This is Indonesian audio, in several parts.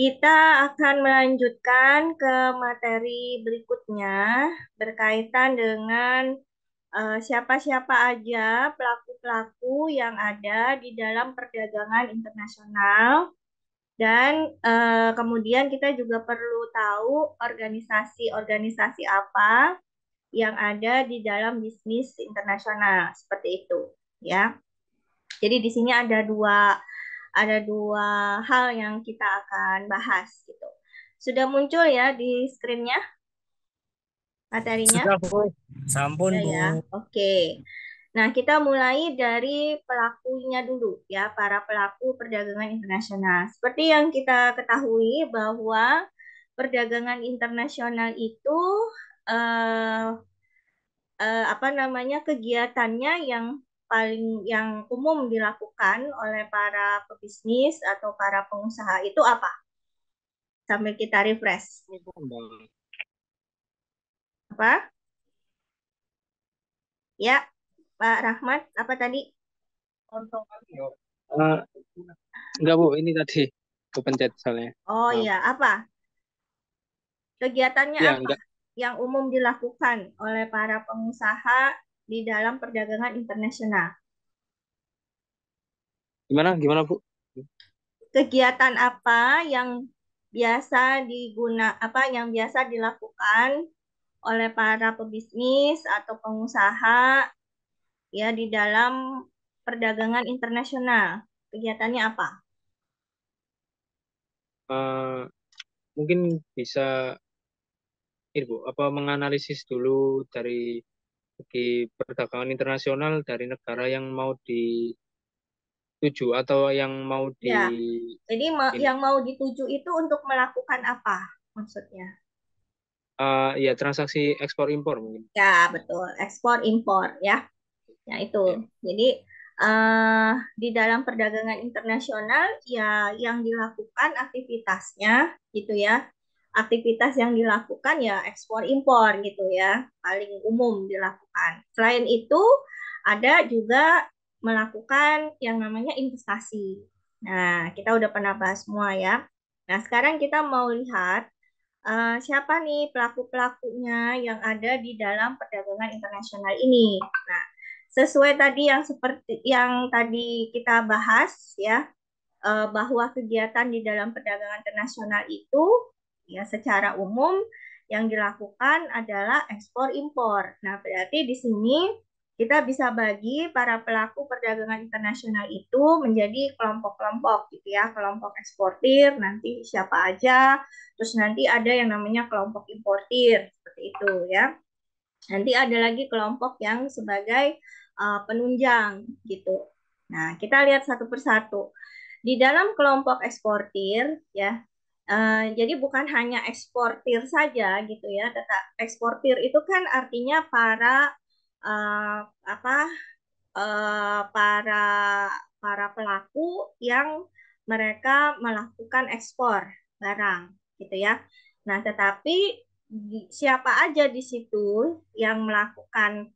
Kita akan melanjutkan ke materi berikutnya berkaitan dengan siapa-siapa aja pelaku-pelaku yang ada di dalam perdagangan internasional dan kemudian kita juga perlu tahu organisasi-organisasi apa yang ada di dalam bisnis internasional seperti itu, ya. Jadi di sini ada dua hal yang kita akan bahas gitu. Sudah muncul ya di screen-nya materinya? Sudah, Bu. Sampun, Ya Bu. ya. Oke. Nah, kita mulai dari pelakunya dulu ya, para pelaku perdagangan internasional. Seperti yang kita ketahui bahwa perdagangan internasional itu eh, apa namanya kegiatannya yang umum dilakukan oleh para pebisnis atau para pengusaha itu apa? Sambil kita refresh. Ini Bu, Mbak. Apa? Ya, Pak Rahmat, apa tadi? Eh, enggak, Bu. Ini tadi kepencet soalnya. Oh Maaf. iya, apa? Kegiatannya Ya, apa enggak. yang umum dilakukan oleh para pengusaha di dalam perdagangan internasional? Gimana? Gimana, Bu? Kegiatan apa yang yang biasa dilakukan oleh para pebisnis atau pengusaha ya di dalam perdagangan internasional? Kegiatannya apa? Eh, mungkin bisa ini, Bu, apa menganalisis dulu dari segi perdagangan internasional dari negara yang mau dituju atau yang mau di Ya, jadi ini. yang mau dituju itu untuk melakukan apa maksudnya? Ya, transaksi ekspor impor mungkin. Ya, betul. Ekspor impor ya. Ya, itu. Ya. Jadi eh di dalam perdagangan internasional ya yang dilakukan aktivitasnya gitu ya. Aktivitas yang dilakukan ya ekspor impor gitu ya. Paling umum dilakukan. Selain itu ada juga melakukan yang namanya investasi. Nah, kita udah pernah bahas semua ya. Nah, sekarang kita mau lihat siapa nih pelaku-pelakunya yang ada di dalam perdagangan internasional ini. Nah, sesuai tadi yang tadi kita bahas ya, bahwa kegiatan di dalam perdagangan internasional itu ya secara umum yang dilakukan adalah ekspor impor. Nah, berarti di sini kita bisa bagi para pelaku perdagangan internasional itu menjadi kelompok-kelompok gitu ya, kelompok eksportir, nanti siapa aja, terus nanti ada yang namanya kelompok importir seperti itu ya. Nanti ada lagi kelompok yang sebagai penunjang gitu. Nah, kita lihat satu persatu. Di dalam kelompok eksportir ya, jadi bukan hanya eksportir saja gitu ya, tetap eksportir itu kan artinya eh, apa para para pelaku yang mereka melakukan ekspor barang gitu ya. Nah, tetapi siapa aja di situ yang melakukan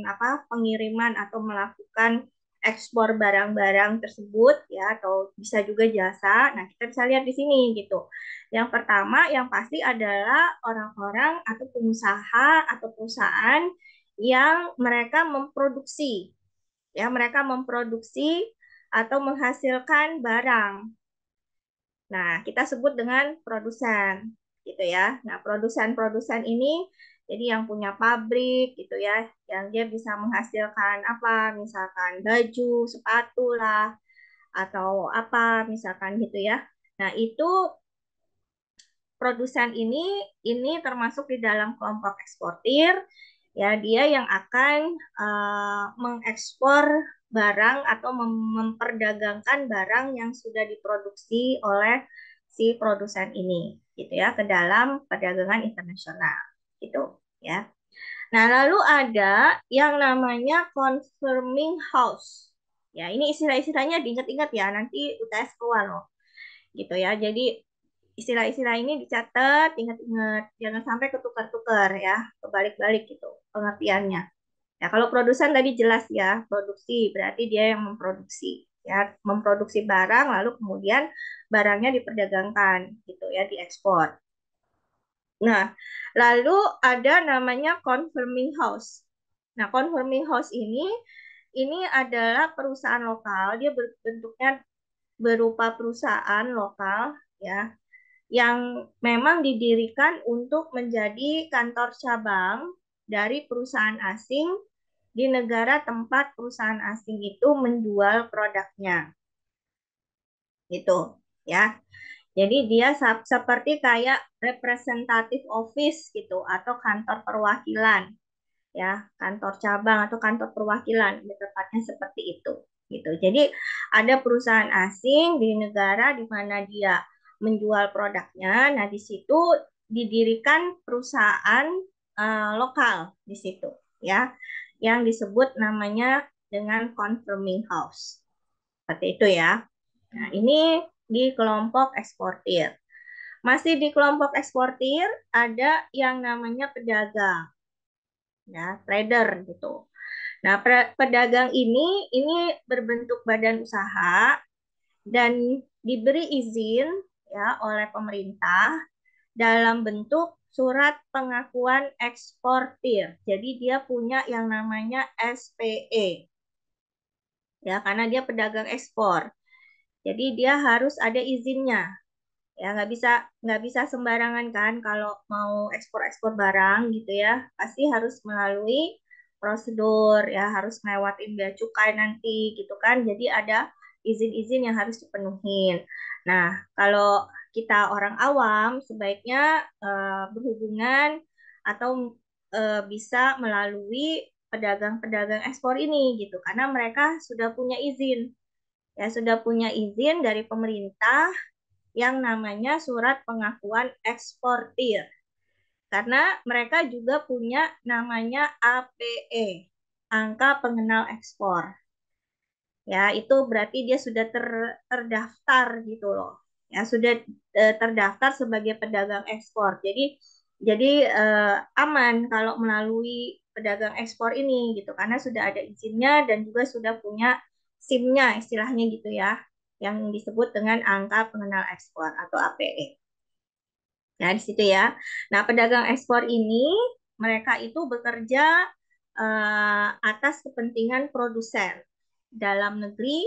apa pengiriman atau melakukan ekspor barang-barang tersebut ya atau bisa juga jasa. Nah, kita bisa lihat di sini gitu. Yang pertama yang pasti adalah orang-orang atau pengusaha atau perusahaan yang mereka memproduksi atau menghasilkan barang. Nah, kita sebut dengan produsen, gitu ya. Nah, produsen-produsen ini jadi yang punya pabrik, gitu ya, yang dia bisa menghasilkan apa, misalkan baju, sepatu lah, atau apa, misalkan gitu ya. Nah, itu produsen ini termasuk di dalam kelompok eksportir ya dia yang akan mengekspor barang atau memperdagangkan barang yang sudah diproduksi oleh si produsen ini gitu ya ke dalam perdagangan internasional gitu ya. Nah, lalu ada yang namanya confirming house. Ya, ini istilah-istilahnya diingat-ingat ya, nanti UTS keluar loh gitu ya. Jadi istilah-istilah ini dicatat, ingat-ingat, jangan sampai ketukar-tukar ya, kebalik-balik gitu pengertiannya. Ya, kalau produsen tadi jelas ya, produksi berarti dia yang memproduksi. ya, memproduksi barang lalu kemudian barangnya diperdagangkan gitu ya, diekspor. Nah, lalu ada namanya confirming house. Nah, confirming house ini adalah perusahaan lokal, dia bentuknya berupa perusahaan lokal ya, yang memang didirikan untuk menjadi kantor cabang dari perusahaan asing di negara tempat perusahaan asing itu menjual produknya. Gitu ya. Jadi dia seperti kayak representative office gitu atau kantor perwakilan ya, kantor cabang atau kantor perwakilan, lebih tepatnya seperti itu gitu. Jadi ada perusahaan asing di negara di mana dia menjual produknya. Nah, di situ didirikan perusahaan lokal di situ ya, yang disebut namanya dengan confirming house. Seperti itu ya. Nah, ini di kelompok eksportir. Masih di kelompok eksportir ada yang namanya pedagang, ya, trader gitu. Nah, pedagang ini berbentuk badan usaha dan diberi izin ya oleh pemerintah dalam bentuk surat pengakuan eksportir. Jadi dia punya yang namanya SPE ya, karena dia pedagang ekspor. Jadi dia harus ada izinnya. Ya, nggak bisa sembarangan kan kalau mau ekspor-ekspor barang gitu ya, pasti harus melalui prosedur ya, harus ngelewatin bea cukai nanti gitu kan, jadi ada izin-izin yang harus dipenuhin. Nah, kalau kita orang awam sebaiknya berhubungan atau bisa melalui pedagang-pedagang ekspor ini gitu, karena mereka sudah punya izin ya, sudah punya izin dari pemerintah yang namanya surat pengakuan eksportir. Karena mereka juga punya namanya APE, angka pengenal ekspor. Ya, itu berarti dia sudah terdaftar gitu loh. Ya, sudah terdaftar sebagai pedagang ekspor. Jadi aman kalau melalui pedagang ekspor ini gitu, karena sudah ada izinnya dan juga sudah punya SIM-nya istilahnya gitu ya, yang disebut dengan angka pengenal ekspor atau APE. Nah, di situ ya. Nah, pedagang ekspor ini mereka itu bekerja atas kepentingan produsen dalam negeri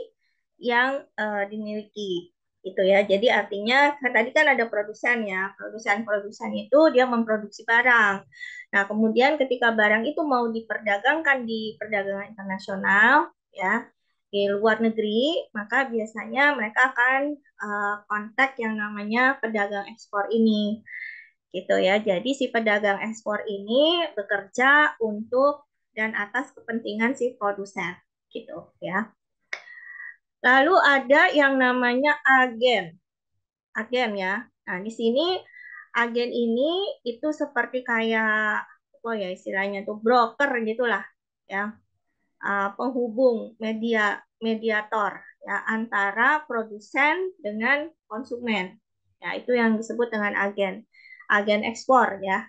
yang dimiliki itu ya. Jadi artinya kan tadi kan ada produsen ya. Produsen-produsen itu dia memproduksi barang. Nah, kemudian ketika barang itu mau diperdagangkan di perdagangan internasional ya, di luar negeri, maka biasanya mereka akan kontak yang namanya pedagang ekspor ini gitu ya. Jadi si pedagang ekspor ini bekerja untuk dan atas kepentingan si produsen gitu ya. Lalu ada yang namanya agen. Agen ya. Nah, di sini agen ini itu seperti kayak apa ya istilahnya tuh, broker gitulah ya. Penghubung mediator ya antara produsen dengan konsumen. Ya, itu yang disebut dengan agen ekspor ya.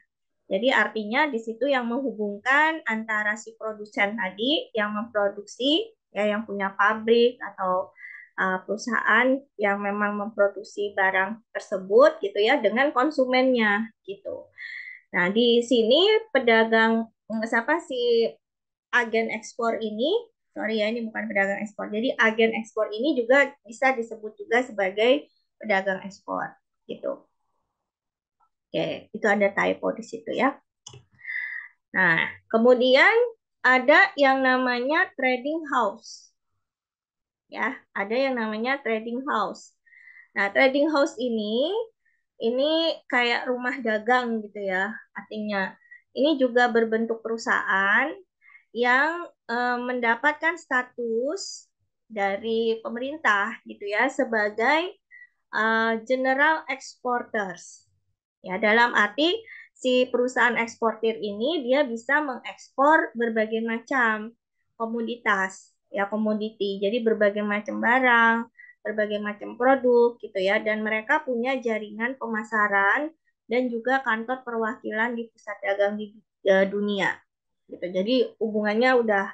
Jadi artinya di situ yang menghubungkan antara si produsen tadi yang memproduksi ya, yang punya pabrik atau perusahaan yang memang memproduksi barang tersebut gitu ya, dengan konsumennya gitu. Nah, di sini pedagang siapa si agen ekspor ini, sorry ya, ini bukan pedagang ekspor. Jadi agen ekspor ini juga bisa disebut juga sebagai pedagang ekspor gitu. Oke, itu ada typo di situ ya. Nah, kemudian ada yang namanya trading house. Ya, ada yang namanya trading house. Nah, trading house ini kayak rumah dagang gitu ya, artinya. Ini juga berbentuk perusahaan yang mendapatkan status dari pemerintah gitu ya sebagai general exporters. Ya, dalam arti si perusahaan eksportir ini dia bisa mengekspor berbagai macam komoditas, ya komoditi. Jadi berbagai macam barang, berbagai macam produk gitu ya, dan mereka punya jaringan pemasaran dan juga kantor perwakilan di pusat dagang di dunia gitu. Jadi hubungannya udah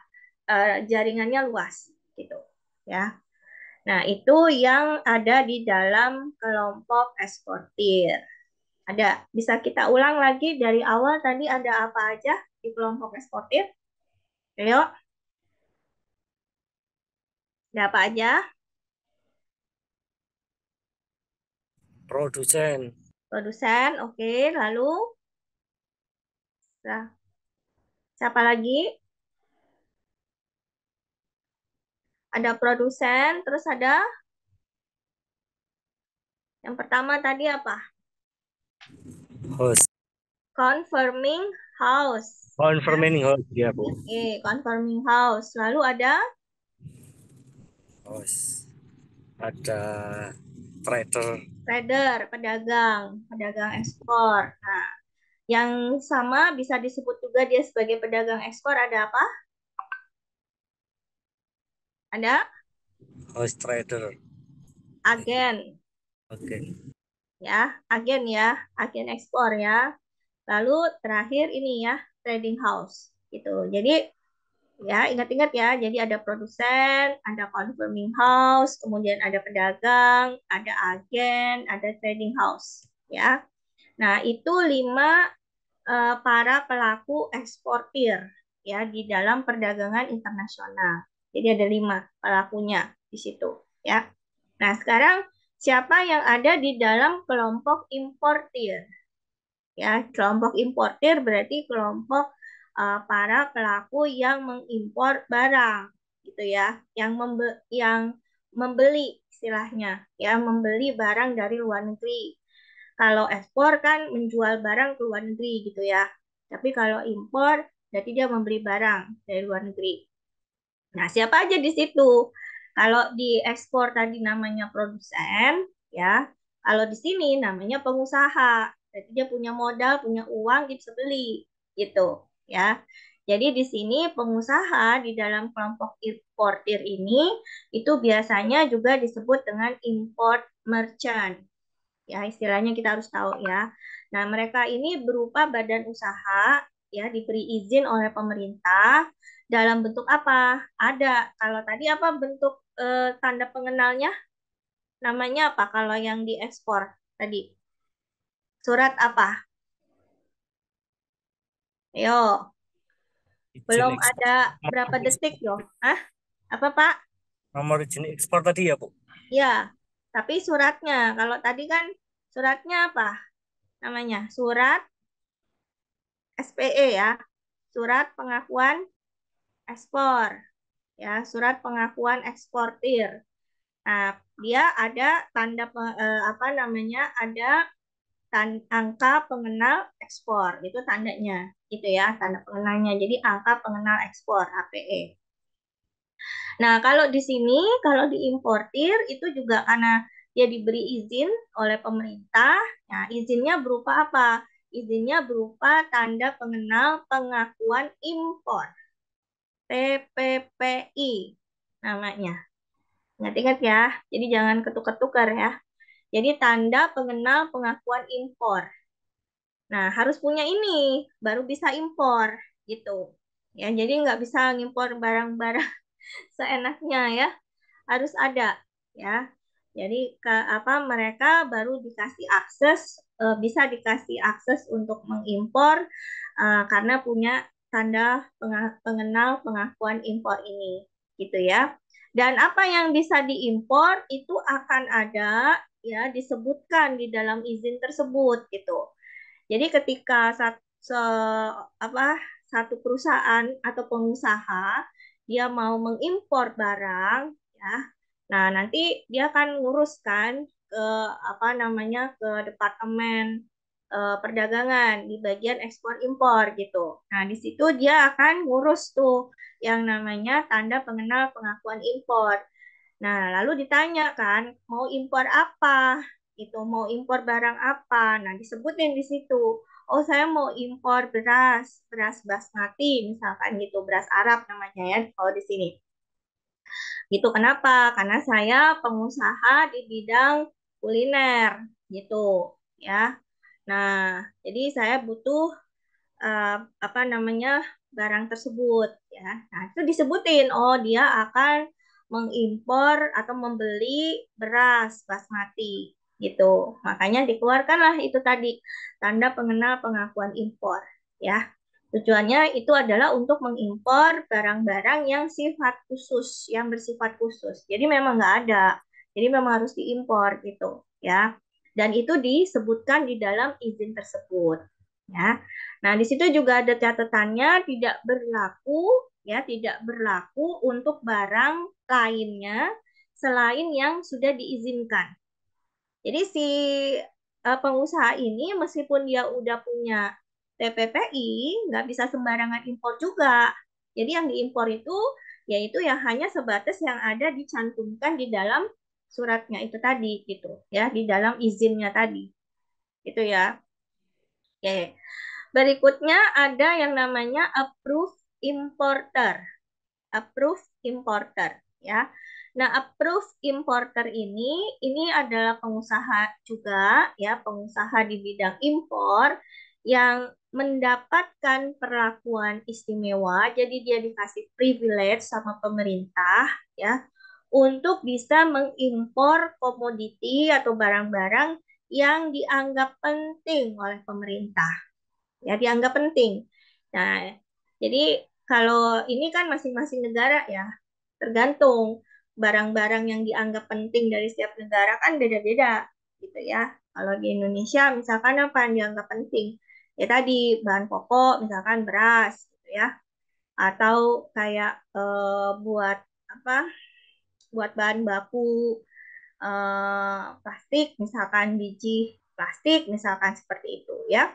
jaringannya luas gitu ya. Nah, itu yang ada di dalam kelompok eksportir. Ada, bisa kita ulang lagi dari awal tadi ada apa aja di kelompok eksportir? Ayo, ada apa aja? Produsen, Produsen, oke. Lalu, nah, siapa lagi? Ada produsen, terus ada yang pertama tadi apa? host, Confirming house. confirming host ya Bu. Oke, confirming house. Lalu ada Host. Ada trader, trader, pedagang, pedagang ekspor. Nah, yang sama bisa disebut juga dia sebagai pedagang ekspor ada apa? Ada host trader. agen, Oke. ya, agen ya, agen ekspor ya. Lalu terakhir ini ya, trading house gitu. Jadi ya ingat-ingat ya, jadi ada produsen, ada confirming house, kemudian ada pedagang, ada agen, ada trading house ya. Nah, itu lima para pelaku eksportir ya di dalam perdagangan internasional. Jadi ada lima pelakunya di situ ya. Nah, sekarang siapa yang ada di dalam kelompok importir? Ya, kelompok importir berarti kelompok para pelaku yang mengimpor barang gitu ya, yang membeli istilahnya ya, membeli barang dari luar negeri. Kalau ekspor kan menjual barang ke luar negeri gitu ya. Tapi kalau impor berarti dia membeli barang dari luar negeri. Nah, siapa aja di situ? Kalau di ekspor tadi namanya produsen, ya. Kalau di sini namanya pengusaha. Jadi dia punya modal, punya uang, dia bisa beli, gitu, ya. Jadi di sini pengusaha di dalam kelompok importir ini itu biasanya juga disebut dengan import merchant. Ya, istilahnya kita harus tahu ya. Nah, mereka ini berupa badan usaha ya diberi izin oleh pemerintah dalam bentuk apa? Ada. Kalau tadi apa bentuk tanda pengenalnya? Namanya apa kalau yang diekspor tadi? Surat apa? Ayo, Izin belum ekspor. ada berapa detik loh. Hah? Apa, Pak? Nomor izin ekspor tadi ya Bu. Ya, tapi suratnya. Kalau tadi kan suratnya apa? Namanya surat SPE ya. Surat pengakuan ekspor. Ya, surat pengakuan eksportir. Nah, dia ada apa namanya? Ada angka pengenal ekspor. Itu tandanya. Itu ya, tanda pengenalnya. Jadi angka pengenal ekspor APE. Nah, kalau di sini kalau diimportir itu juga karena dia diberi izin oleh pemerintah. Nah, izinnya berupa apa? Izinnya berupa tanda pengenal pengakuan impor. TPPI namanya. Ingat-ingat ya. Jadi jangan ketukar-tukar ya. Jadi tanda pengenal pengakuan impor. Nah, harus punya ini baru bisa impor gitu. Ya, jadi nggak bisa ngimpor barang-barang seenaknya ya. Harus ada ya. Jadi apa mereka baru dikasih akses bisa dikasih akses untuk mengimpor karena punya tanda pengenal pengakuan impor ini gitu ya. Dan apa yang bisa diimpor itu akan ada ya disebutkan di dalam izin tersebut gitu. Jadi ketika apa, satu perusahaan atau pengusaha dia mau mengimpor barang, ya, nah nanti dia akan nguruskan ke apa namanya ke departemen perdagangan di bagian ekspor impor gitu. Nah di situ dia akan ngurus tuh yang namanya tanda pengenal pengakuan impor. Nah, lalu ditanya kan, mau impor apa? Itu mau impor barang apa? Nah, disebutin di situ. Oh, saya mau impor beras, beras basmati misalkan gitu, beras Arab namanya ya kalau di sini. Gitu kenapa? Karena saya pengusaha di bidang kuliner gitu ya. Nah, jadi saya butuh apa namanya barang tersebut ya. Nah, itu disebutin oh dia akan mengimpor atau membeli beras basmati gitu. Makanya dikeluarkanlah itu tadi tanda pengenal pengakuan impor ya. Tujuannya itu adalah untuk mengimpor barang-barang yang sifat khusus, yang bersifat khusus. Jadi memang nggak ada. Jadi memang harus diimpor gitu ya. Dan itu disebutkan di dalam izin tersebut ya. Nah, di situ juga ada catatannya tidak berlaku ya, tidak berlaku untuk barang lainnya selain yang sudah diizinkan. Jadi si pengusaha ini meskipun dia udah punya TPPI, nggak bisa sembarangan impor juga. Jadi yang diimpor itu yaitu yang hanya sebatas yang ada dicantumkan di dalam suratnya itu tadi gitu ya, di dalam izinnya tadi. Itu ya. Oke. Berikutnya ada yang namanya approved importer. Approved importer ya. Nah, approved importer ini adalah pengusaha juga ya, pengusaha di bidang impor yang mendapatkan perlakuan istimewa. Jadi dia dikasih privilege sama pemerintah ya untuk bisa mengimpor komoditi atau barang-barang yang dianggap penting oleh pemerintah. Ya, dianggap penting. Nah, jadi kalau ini kan masing-masing negara ya, tergantung barang-barang yang dianggap penting dari setiap negara kan beda-beda gitu ya. Kalau di Indonesia misalkan apa yang dianggap penting? Ya tadi bahan pokok misalkan beras gitu ya. Atau kayak buat apa? Buat bahan baku plastik misalkan biji plastik misalkan seperti itu ya.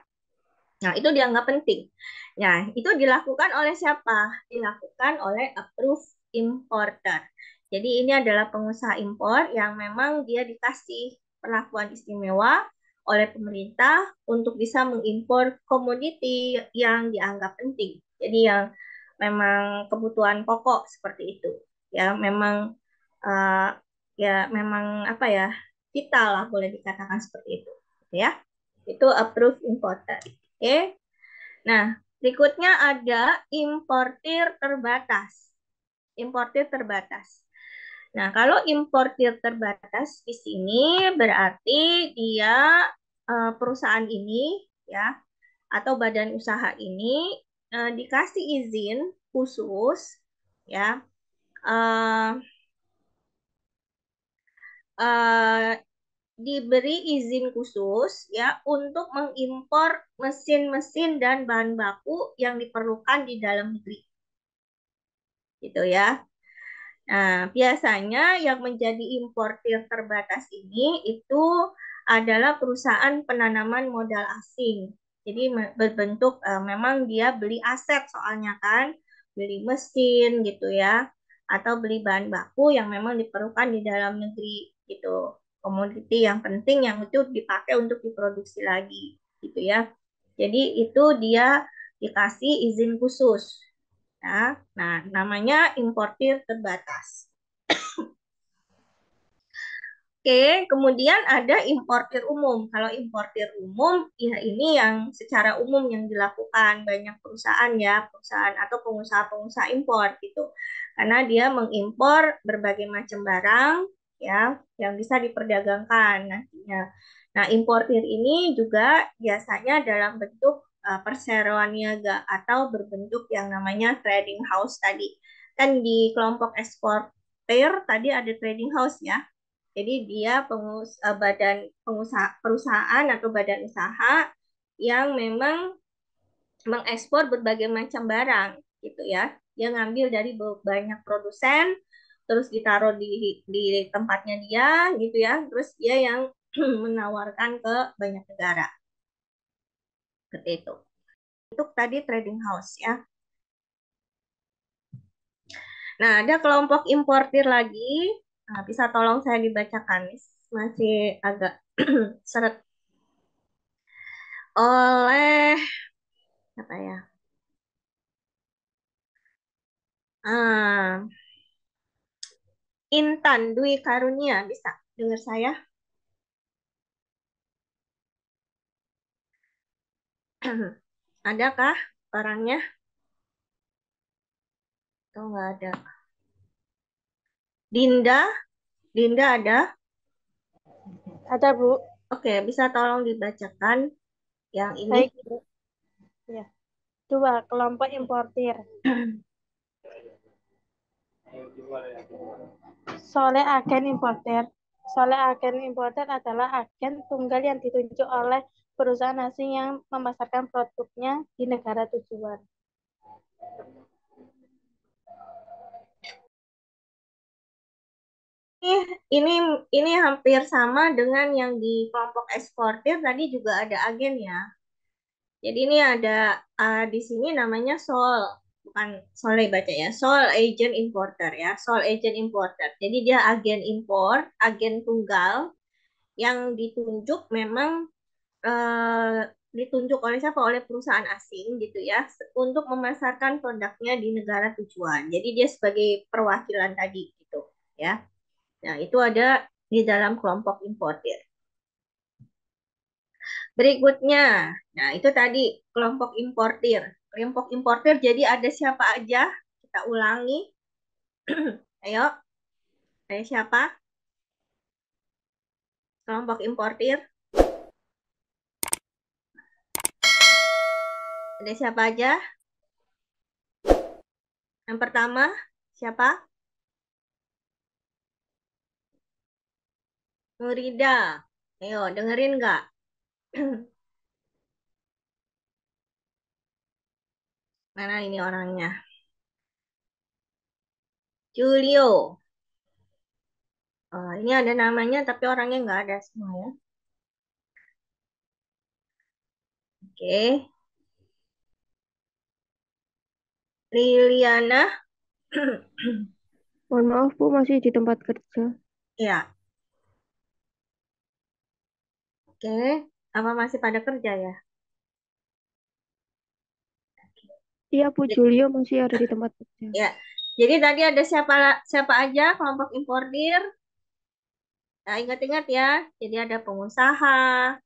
Nah, itu dianggap penting. Nah, itu dilakukan oleh siapa? Dilakukan oleh approved importer. Jadi ini adalah pengusaha impor yang memang dia dikasih perlakuan istimewa oleh pemerintah untuk bisa mengimpor komoditi yang dianggap penting. Jadi yang memang kebutuhan pokok seperti itu. Ya, memang uh, ya memang apa ya? Vital lah boleh dikatakan seperti itu, ya. Itu approved importer. Oke. Nah, berikutnya ada importir terbatas. Importir terbatas. Nah, kalau importir terbatas di sini berarti dia perusahaan ini ya atau badan usaha ini dikasih izin khusus ya eh, eh, diberi izin khusus ya untuk mengimpor mesin-mesin dan bahan baku yang diperlukan di dalam negeri. Gitu ya. Nah, biasanya yang menjadi importir terbatas ini itu adalah perusahaan penanaman modal asing. Jadi berbentuk memang dia beli aset soalnya kan, beli mesin gitu ya, atau beli bahan baku yang memang diperlukan di dalam negeri gitu. Komoditi yang penting yang itu dipakai untuk diproduksi lagi gitu ya. Jadi itu dia dikasih izin khusus ya. Nah, namanya importir terbatas. Oke, kemudian ada importir umum. Kalau importir umum, ya ini yang secara umum yang dilakukan banyak perusahaan ya, perusahaan atau pengusaha-pengusaha impor gitu. Karena dia mengimpor berbagai macam barang ya yang bisa diperdagangkan nantinya. Nah, importir ini juga biasanya dalam bentuk perseroan niaga atau berbentuk yang namanya trading house tadi. Kan di kelompok eksportir tadi ada trading house ya. Jadi dia badan pengusaha perusahaan atau badan usaha yang memang mengekspor berbagai macam barang gitu ya. Dia ngambil dari banyak produsen terus ditaruh di tempatnya dia gitu ya. Terus dia yang menawarkan ke banyak negara. Seperti itu. Untuk tadi trading house ya. Nah, ada kelompok importir lagi. Nah, bisa tolong saya dibacakan, masih agak seret oleh apa ya? Ah, Intan Dwi Karunia bisa dengar saya? Adakah orangnya? Atau nggak ada? Dinda, Dinda ada? Ada, Bu. Oke, bisa tolong dibacakan yang ini. Baik, Bu. Ya. 2. Kelompok importir. Soleh agen importer. Soleh agen importer adalah agen tunggal yang ditunjuk oleh perusahaan asing yang memasarkan produknya di negara tujuan. Ini ini hampir sama dengan yang di kelompok eksportir tadi juga ada agen ya. Jadi ini ada di sini namanya SOL, bukan Soleh baca ya, SOL Agent Importer ya, SOL Agent Importer. Jadi dia agen impor, agen tunggal yang ditunjuk memang ditunjuk oleh siapa? Oleh perusahaan asing gitu ya, untuk memasarkan produknya di negara tujuan. Jadi dia sebagai perwakilan tadi gitu ya. Nah, itu ada di dalam kelompok importir. Berikutnya, nah itu tadi kelompok importir. Kelompok importir jadi ada siapa aja? Kita ulangi. Ayo, ada siapa? Kelompok importir. Ada siapa aja? Yang pertama, siapa? Nurida. Ayo, dengerin nggak? Mana ini orangnya? Julio. Ini ada namanya tapi orangnya nggak ada semua ya. Oke. Liliana. Mohon maaf, Bu, masih di tempat kerja. Ya, oke. Apa masih pada kerja ya? Iya, Bu, Julio masih ada di tempat kerja. Ya. Jadi tadi ada siapa siapa aja kelompok importir? Nah, ingat-ingat ya. Jadi ada pengusaha,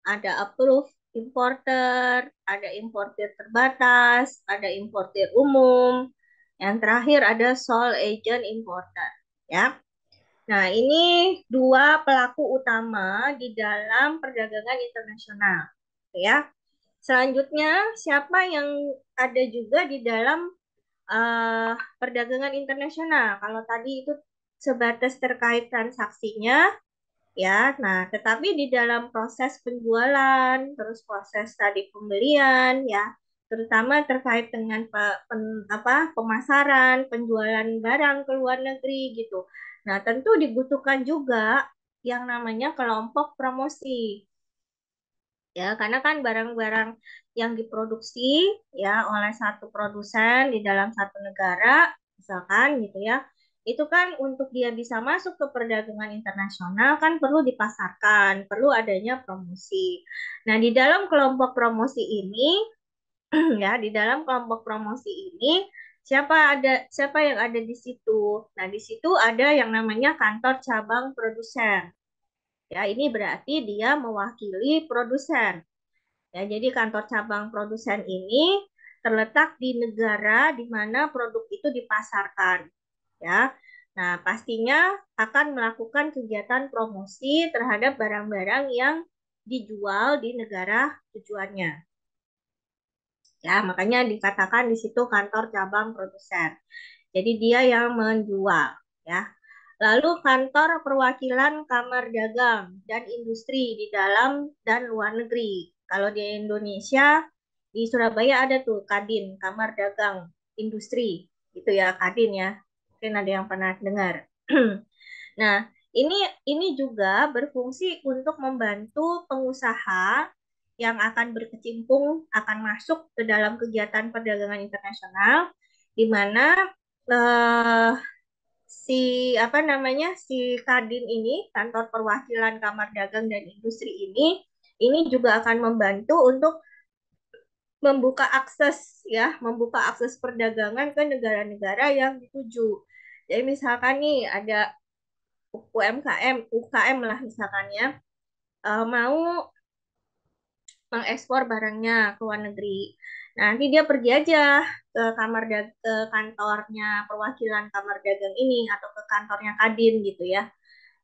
ada approved importer, ada importir terbatas, ada importir umum. Yang terakhir ada sole agent importer, ya. Nah, ini dua pelaku utama di dalam perdagangan internasional, ya. Selanjutnya, siapa yang ada juga di dalam perdagangan internasional? Kalau tadi itu sebatas terkait transaksinya, ya. Nah, tetapi di dalam proses penjualan, terus proses tadi pembelian, ya, terutama terkait dengan pemasaran, penjualan barang ke luar negeri gitu. Nah, tentu dibutuhkan juga yang namanya kelompok promosi. Ya, karena kan barang-barang yang diproduksi ya oleh satu produsen di dalam satu negara, misalkan gitu ya, itu kan untuk dia bisa masuk ke perdagangan internasional kan perlu dipasarkan, perlu adanya promosi. Nah, di dalam kelompok promosi ini ya, di dalam kelompok promosi ini siapa yang ada di situ? Nah, di situ ada yang namanya kantor cabang produsen. Ya, ini berarti dia mewakili produsen. Ya, jadi kantor cabang produsen ini terletak di negara di mana produk itu dipasarkan, ya. Nah, pastinya akan melakukan kegiatan promosi terhadap barang-barang yang dijual di negara tujuannya. Ya, makanya dikatakan di situ kantor cabang produsen. Jadi dia yang menjual, ya. Lalu kantor perwakilan Kamar Dagang dan Industri di dalam dan luar negeri. Kalau di Indonesia, di Surabaya ada tuh Kadin, Kamar Dagang Industri. Itu ya Kadin ya. Mungkin ada yang pernah dengar. Nah, ini ini juga berfungsi untuk membantu pengusaha yang akan berkecimpung, akan masuk ke dalam kegiatan perdagangan internasional, di mana eh, si Kadin ini, kantor perwakilan Kamar Dagang dan Industri ini juga akan membantu untuk membuka akses perdagangan ke negara-negara yang dituju. Jadi misalkan nih ada UKM lah misalkan ya, mau mengekspor barangnya ke luar negeri. Nah, nanti dia pergi aja ke kantornya perwakilan Kamar Dagang ini atau ke kantornya Kadin gitu ya.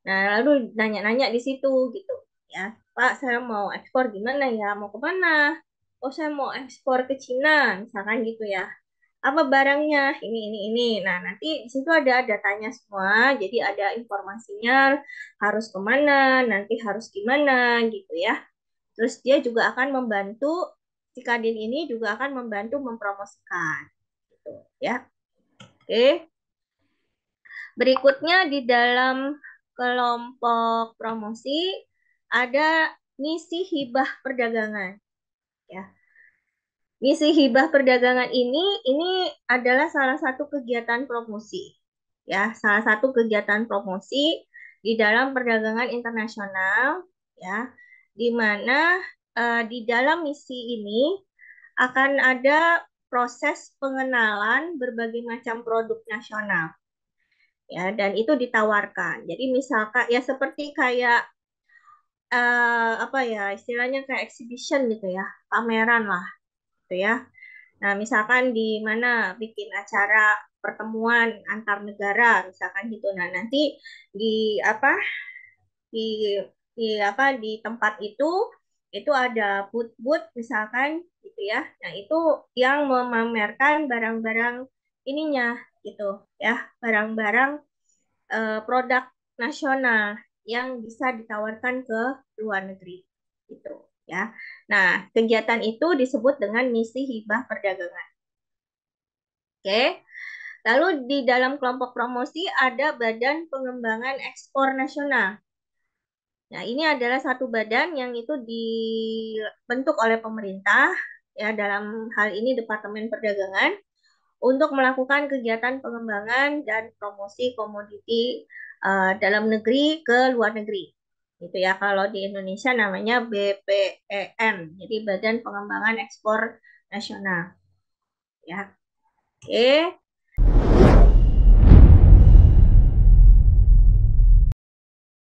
Nah, lalu nanya-nanya di situ gitu ya. Pak, saya mau ekspor gimana ya? Mau ke mana? Oh, saya mau ekspor ke Cina, misalkan gitu ya. Apa barangnya? Ini. Nah, nanti di situ ada datanya semua. Jadi ada informasinya harus kemana, nanti harus gimana gitu ya. Terus dia juga akan membantu, si Kadin ini juga akan membantu mempromosikan gitu ya. Oke. Berikutnya di dalam kelompok promosi ada misi hibah perdagangan ya. Misi hibah perdagangan ini adalah salah satu kegiatan promosi ya, salah satu kegiatan promosi di dalam perdagangan internasional ya, di mana di dalam misi ini akan ada proses pengenalan berbagai macam produk nasional ya, dan itu ditawarkan. Jadi misalkan ya seperti kayak apa ya istilahnya kayak exhibition gitu ya, pameran lah gitu ya. Nah, misalkan di mana bikin acara pertemuan antar negara, misalkan gitu. Nah, nanti di apa di di tempat itu ada booth-booth misalkan gitu ya. Nah, itu yang memamerkan barang-barang ininya gitu ya, barang-barang produk nasional yang bisa ditawarkan ke luar negeri gitu ya. Nah, kegiatan itu disebut dengan misi hibah perdagangan. Oke. Lalu di dalam kelompok promosi ada Badan Pengembangan Ekspor Nasional. Nah, ini adalah satu badan yang itu dibentuk oleh pemerintah ya, dalam hal ini Departemen Perdagangan untuk melakukan kegiatan pengembangan dan promosi komoditi dalam negeri ke luar negeri. Gitu ya. Kalau di Indonesia namanya BPEN, jadi Badan Pengembangan Ekspor Nasional. Ya. Oke.